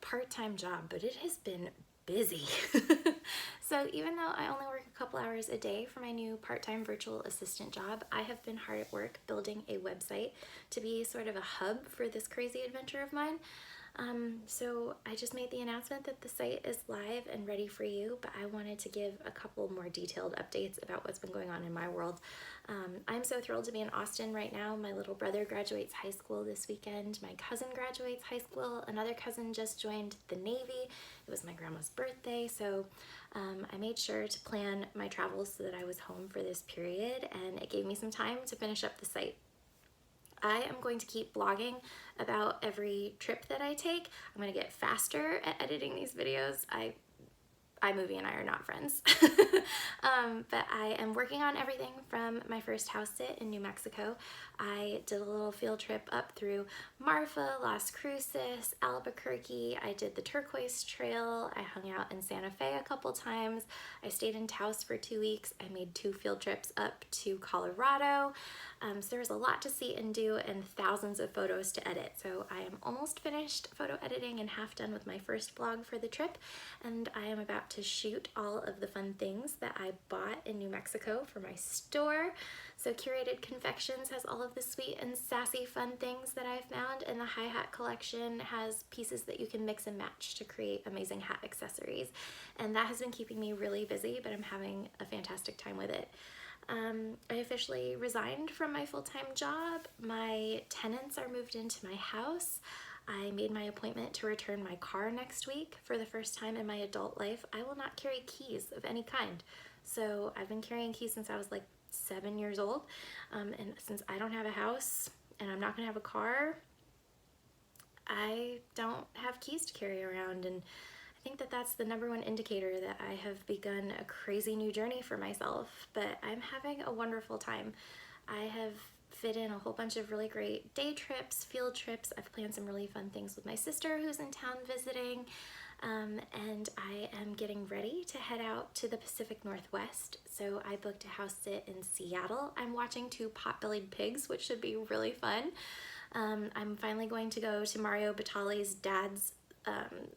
part-time job, but it has been busy. So even though I only work a couple hours a day for my new part-time virtual assistant job, I have been hard at work building a website to be sort of a hub for this crazy adventure of mine. So I just made the announcement that the site is live and ready for you, but I wanted to give a couple more detailed updates about what's been going on in my world. I'm so thrilled to be in Austin right now. My little brother graduates high school this weekend. My cousin graduates high school. Another cousin just joined the Navy. It was my grandma's birthday, so I made sure to plan my travels so that I was home for this period, and it gave me some time to finish up the site. I am going to keep blogging about every trip that I take. I'm going to get faster at editing these videos. iMovie and I are not friends. But I am working on everything from my first house sit in New Mexico. I did a little field trip up through Marfa, Las Cruces, Albuquerque. I did the Turquoise Trail. I hung out in Santa Fe a couple times. I stayed in Taos for 2 weeks. I made 2 field trips up to Colorado. So there was a lot to see and do and thousands of photos to edit. So I am almost finished photo editing and half done with my first blog for the trip. And I am about to shoot all of the fun things that I bought in New Mexico for my store. So Curated Confections has all of the sweet and sassy fun things that I found, and the Hi Hat collection has pieces that you can mix and match to create amazing hat accessories. And that has been keeping me really busy, but I'm having a fantastic time with it. I officially resigned from my full-time job. My tenants are moved into my house. I made my appointment to return my car next week. For the first time in my adult life, I will not carry keys of any kind. So I've been carrying keys since I was like 7 years old. And since I don't have a house and I'm not gonna have a car, I don't have keys to carry around. And I think that that's the #1 indicator that I have begun a crazy new journey for myself, but I'm having a wonderful time. I have fit in a whole bunch of really great day trips, field trips. I've planned some really fun things with my sister who's in town visiting, and I am getting ready to head out to the Pacific Northwest. So I booked a house sit in Seattle. I'm watching 2 pot-bellied pigs, which should be really fun. I'm finally going to go to Mario Batali's dad's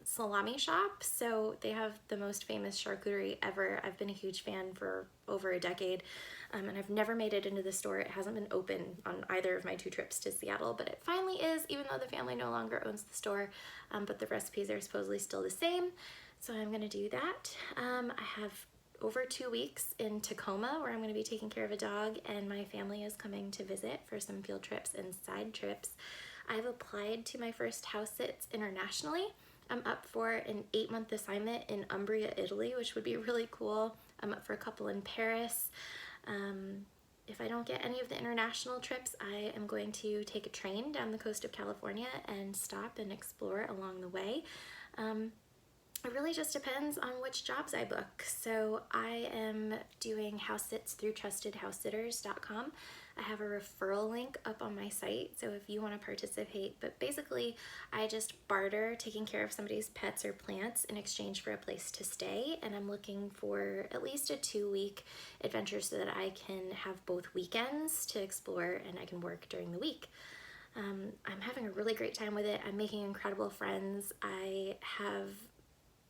salami shop. So they have the most famous charcuterie ever. I've been a huge fan for over a decade, and I've never made it into the store. It hasn't been open on either of my 2 trips to Seattle, but it finally is, even though the family no longer owns the store, but the recipes are supposedly still the same. So I'm gonna do that. I have over 2 weeks in Tacoma where I'm going to be taking care of a dog, and my family is coming to visit for some field trips and side trips. I've applied to my first house sits internationally. I'm up for an 8-month assignment in Umbria, Italy, which would be really cool. I'm up for a couple in Paris. If I don't get any of the international trips, I am going to take a train down the coast of California and stop and explore along the way. It really just depends on which jobs I book. So I am doing house sits through trustedhousesitters.com. I have a referral link up on my site, so if you want to participate, but basically I just barter taking care of somebody's pets or plants in exchange for a place to stay, and I'm looking for at least a 2-week adventure so that I can have both weekends to explore and I can work during the week. I'm having a really great time with it. I'm making incredible friends.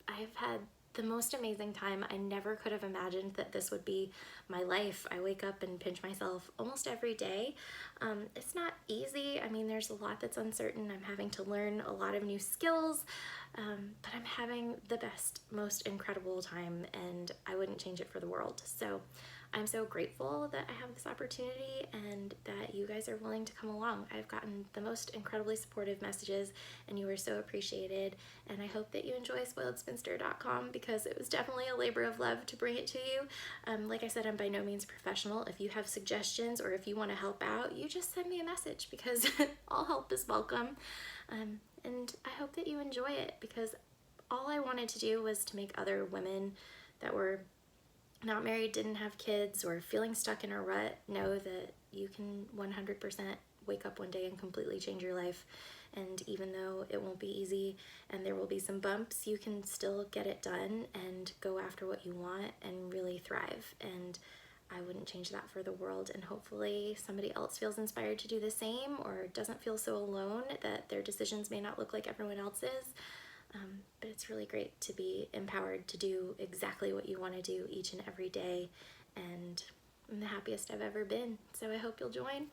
I've had the most amazing time. I never could have imagined that this would be my life. I wake up and pinch myself almost every day. It's not easy. I mean, there's a lot that's uncertain. I'm having to learn a lot of new skills, but I'm having the best, most incredible time, and I wouldn't change it for the world. So I'm so grateful that I have this opportunity and that you guys are willing to come along. I've gotten the most incredibly supportive messages, and you are so appreciated. And I hope that you enjoy SpoiledSpinster.com because it was definitely a labor of love to bring it to you. Like I said, I'm by no means a professional. If you have suggestions or if you want to help out, you just send me a message because all help is welcome. And I hope that you enjoy it because all I wanted to do was to make other women that were not married, didn't have kids, or feeling stuck in a rut know that you can 100% wake up one day and completely change your life. And even though it won't be easy and there will be some bumps, you can still get it done and go after what you want and really thrive. And I wouldn't change that for the world. And hopefully somebody else feels inspired to do the same or doesn't feel so alone that their decisions may not look like everyone else's. it's really great to be empowered to do exactly what you want to do each and every day, and I'm the happiest I've ever been. So I hope you'll join.